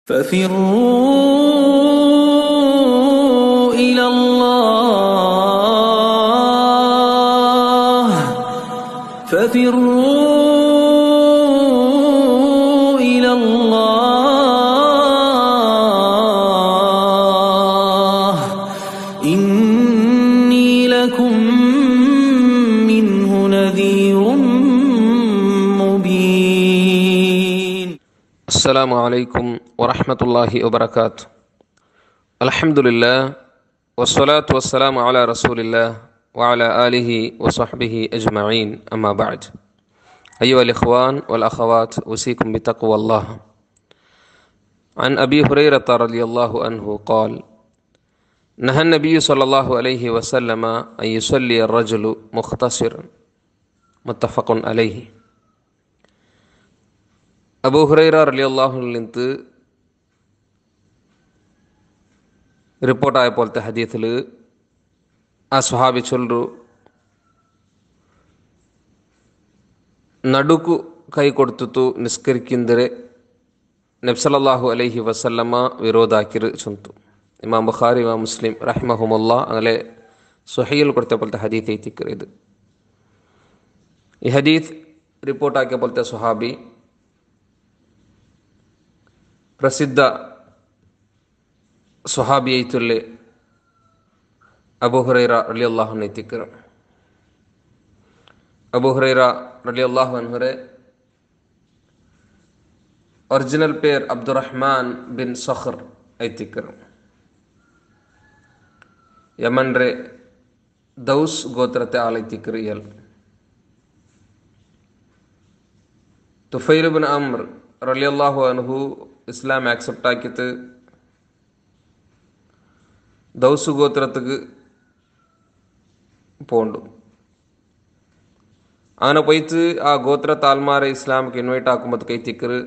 ففروا إلى الله ففروا إلى الله إني لكم منه نذير مبين. السلام عليكم ورحمة الله وبركاته. الحمد لله والصلاة والسلام على رسول الله وعلى آله وصحبه أجمعين. أما بعد، أيها الإخوان والأخوات، أوصيكم بتقوى الله. عن أبي هريرة رضي الله عنه قال: نهى النبي صلى الله عليه وسلم أن يصلي الرجل مختصرا. متفق عليه. അബൂ ഹുറൈറ റളിയല്ലാഹു അൻഹു നിന്ന് റിപ്പോർട്ടായ പോലത്തെ ഹദീസിൽ ആ സ്വഹാബി ചൊല്ലു, ನಡುಕು ಕೈ ಕೊಡ್ತಿತ್ತು ನಿಸ್ಕರಿಕಿಂದರೆ ನಬಿ ಸಲ್ಲಲ್ಲಾಹು ಅಲೈಹಿ ವಸಲ್ಲಮ ವಿರೋಧ ಹಾಕಿರು ಚಂತು. ಇಮಾಮ್ ಬುಖಾರಿ ಇಮಾಮ್ ಮುಸ್ಲಿಂ ರಹಿಮಹುಮುಲ್ಲಾ അങ്ങനെ സ്വഹീൽ കൊടുത്ത പോലത്തെ ഹദീസ് എത്തിക്കറ്. ഇത് ഈ ഹദീസ് റിപ്പോർട്ടാക്കിയ പോലത്തെ സ്വഹാബി പ്രസിദ്ധ സ്വഹാബിയത്തുല്ലെ അബൂ ഹുറൈറ റളിയല്ലാഹു അൻഹു എത്തിക്കറ്. അബൂ ഹുറൈറ റളിയല്ലാഹു അൻഹുരെ ഒറിജിനൽ പേര് അബ്ദുറഹ്മാൻ ബിൻ സഖർ എത്തിക്കറ്. യമൻറെ ദൗസ് ഗോത്രത്തെ ആളെത്തിക്കറ്. ഇയാൾ തുഫൈൽ ബിൻ അംർ റളിയല്ലാഹു അൻഹു ഇസ്ലാം ആക്സെപ്റ്റ് ആക്കിയിട്ട് ദൗസ് ഗോത്രത്തിക്ക് പോണ്ടു. അങ്ങനെ പോയിട്ട് ആ ഗോത്ര താൽമാരെ ഇസ്ലാമിക്ക് ഇൻവൈറ്റ് ആക്കുമ്പോൾ കൈത്തിക്കറ്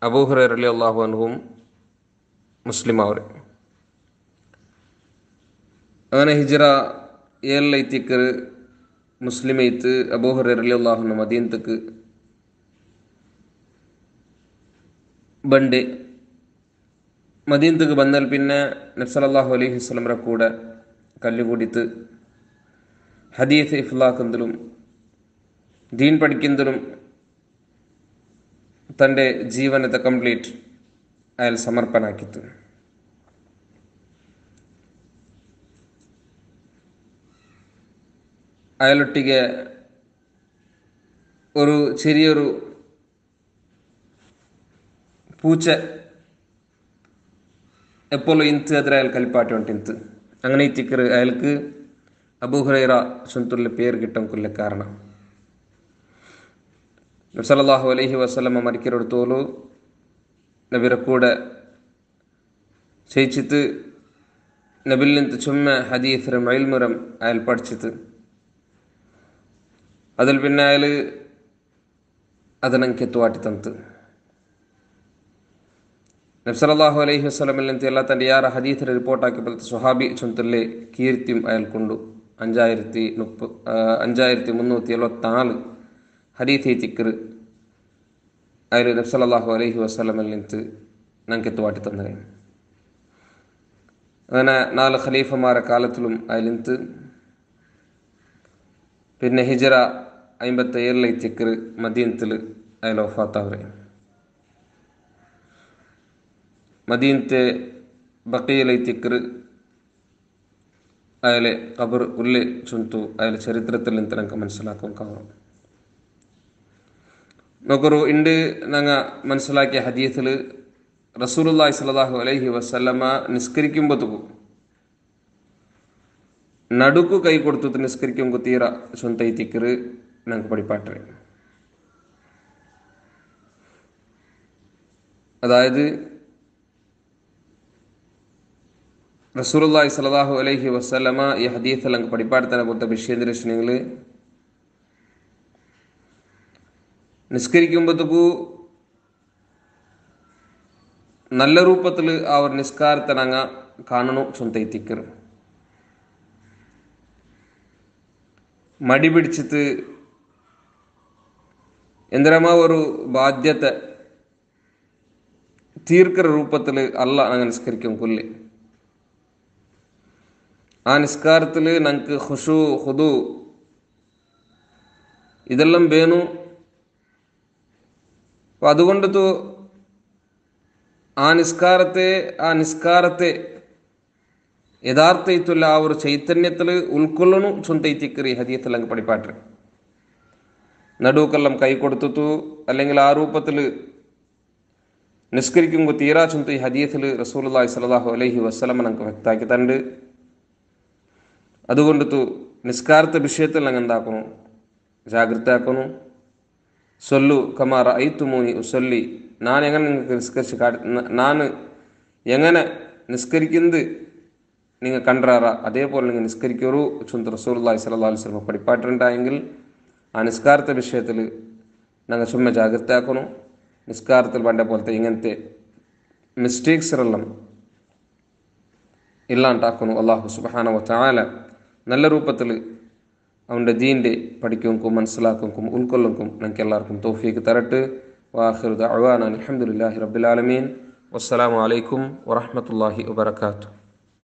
അബൂ ഹുറൈറ റളിയല്ലാഹു അൻഹും മുസ്ലിം അവർ. അങ്ങനെ ഹിജ്റ 7 എത്തിക്കറ് മുസ്ലിം എയ്ത്ത് അബൂ ഹുറൈറ റളിയല്ലാഹു അൻഹു മദീനത്തേക്ക് ಬಂಡೆ. മദീനത്തേക്ക് വന്നാൽ പിന്നെ നബി സല്ലല്ലാഹു അലൈഹി വസല്ലമയുടെ കൂടെ കല്ലുകൂടിത്ത് ഹദീസ് ഇഫ്ലാക്കുന്നതിലും ദീൻ പഠിക്കുന്നതിലും തൻ്റെ ജീവനത്തെ കംപ്ലീറ്റ് അയാൾ സമർപ്പണാക്കിത്ത്. അയാളൊട്ടിಗೆ ഒരു ചെറിയൊരു പൂച്ച എപ്പോഴും ഇന്ത് അതിൽ അയാൾ കളിപ്പാട്ടി ഉണ്ടിന്ത്. അങ്ങനെ ഇത്തിക്കറ് അയാൾക്ക് അബൂ ഹുറൈറ ചൊന്തുള്ള പേര് കിട്ടാൻ കാരണം നബി സല്ലല്ലാഹു അലൈഹി വസല്ലമ മരിക്കരെടുത്തോളൂ നബിയുടെ കൂടെ ചെയ്യിച്ചിട്ട് നബിൽ നിന്ന് ചുമ്മ ഹദീസറും ഇൽമുറും അയാൾ പഠിച്ചിട്ട് അതിൽ പിന്നെ അയാൾ അതിനൊക്കെ എത്തുവാട്ടി തന്നത്. നബി സല്ലല്ലാഹു അലൈഹി വസല്ലമയിൽ നിന്ന് എല്ലാ തൻ്റെ 6 ഹദീസിൽ റിപ്പോർട്ടാക്കിയപ്പോഴത്തെ സ്വഹാബി ചൊന്തല്ലേ കീർത്തിയും അയാൾക്കുണ്ടു. 5374 ഹദീസ് എത്തിക്കറ് അയാൾ നബി സല്ലല്ലാഹു അലൈഹി വസല്ലമയിൽ നിന്ന് ഞങ്ങൾക്ക് എത്തുവാട്ടി തന്നത്. അങ്ങനെ 4 ഖലീഫമാരെ കാലത്തിലും അയാളിന്ത് പിന്നെ ഹിജ്റ 57 എത്തിക്കറ് മദീനത്തിൽ അയാൾ വഫാത്താവരെ. മദീനത്തെ ബഖീലൈത്തിക്കറ് അയാളെ ഖബർ ഉള്ളിൽ ചുന്തു. അയാളെ ചരിത്രത്തിൽ നിന്ന് നമുക്ക് മനസ്സിലാക്കാൻ കാണും. നോക്കറു ഇണ്ട് ഞങ്ങൾ മനസ്സിലാക്കിയ ഹദീസിൽ റസൂലുള്ളാഹി സ്വല്ലല്ലാഹു അലൈഹി വസല്ലമ നിസ്കരിക്കുമ്പോഴത്തേക്കും നടുക്കു കൈ കൊടുത്തിട്ട് നിസ്കരിക്കുമ്പോൾ തീര ചൊന്തൈത്തിക്കറ് ഞങ്ങൾക്ക് പഠിപ്പാട്ടേ. അതായത് റസൂലുള്ളാഹി സ്വല്ലല്ലാഹു അലൈഹി വസല്ലമ ഈ ഹദീസിൽ ഞങ്ങൾക്ക് പഠിപ്പാടത്തന്നെ പോലത്തെ വിഷയങ്ങൾ നിസ്കരിക്കുമ്പോഴത്തേക്കു നല്ല രൂപത്തിൽ ആ ഒരു നിസ്കാരത്തെ ഞങ്ങൾ കാണണു ചൊന്തൈത്തിക്കറ്. മടി പിടിച്ചിട്ട് എന്തിനമാ ഒരു ബാധ്യത തീർക്കര രൂപത്തിൽ അല്ലാഹ് ഞങ്ങൾ നിസ്കരിക്കും കൊല്ലി. ആ നിസ്കാരത്തിൽ ഞങ്ങൾക്ക് ഖുശൂ ഖുദൂ ഇതെല്ലാം വേണു. അപ്പോൾ അതുകൊണ്ട് ആ നിസ്കാരത്തെ യഥാർത്ഥയിട്ടുള്ള ആ ഒരു ചൈതന്യത്തിൽ ഉൾക്കൊള്ളണു ചൊന്തൈത്തിക്കറി ഹദീത്തിൽ അങ്ങ് പഠിപ്പാട്ട്. നടുക്കെല്ലാം കൈ കൊടുത്തു അല്ലെങ്കിൽ ആ രൂപത്തിൽ നിസ്കരിക്കുമ്പോൾ തീരാ ചൊന്ത ഈ ഹദീത്തിൽ റസൂലുള്ളാഹി സ്വല്ലല്ലാഹു അലൈഹി വസല്ലം ഞങ്ങൾക്ക് വ്യക്തമാക്കി തണ്ട്. അതുകൊണ്ട് നിസ്കാരത്തെ വിഷയത്തിൽ ഞങ്ങൾ എന്താക്കണു, ജാഗ്രത ആക്കണു. സൊല്ലു കമാ റഅയ്തുമൂനി ഉസല്ലി, ഞാൻ എങ്ങനെ നിങ്ങൾക്ക് ഞാൻ എങ്ങനെ നിസ്കരിക്കുന്നത് നിങ്ങൾ കണ്ടാറാ അതേപോലെ നിങ്ങൾ നിസ്കരിക്കൂ ചൊന്ത റസൂലുള്ളാഹി സ്വല്ലല്ലാഹു അലൈഹി വസല്ലം പഠിപ്പാട്ടുണ്ടായെങ്കിൽ ആ നിസ്കാരത്തെ വിഷയത്തിൽ ഞങ്ങൾ ചുമ്മാ ജാഗ്രത ആക്കണു. നിസ്കാരത്തിൽ പണ്ട പോലത്തെ ഇങ്ങനത്തെ മിസ്റ്റേക്സിനെല്ലാം ഇല്ലാണ്ടാക്കണു. അല്ലാഹു സുബ്ഹാനഹു വ തആല നല്ല രൂപത്തിൽ അവൻ്റെ ദീൻ്റെ പഠിക്കും മനസ്സിലാക്കും ഉൾക്കൊള്ളും ഞങ്ങൾക്ക് എല്ലാവർക്കും തൗഫീഖ് തരട്ടെ. വആഖിറു ദഅ്വാനാ അൽഹംദുലില്ലാഹി റബ്ബിൽ ആലമീൻ. വസ്സലാമു അലൈക്കും വറഹ്മത്തുള്ളാഹി വബറകാതുഹു.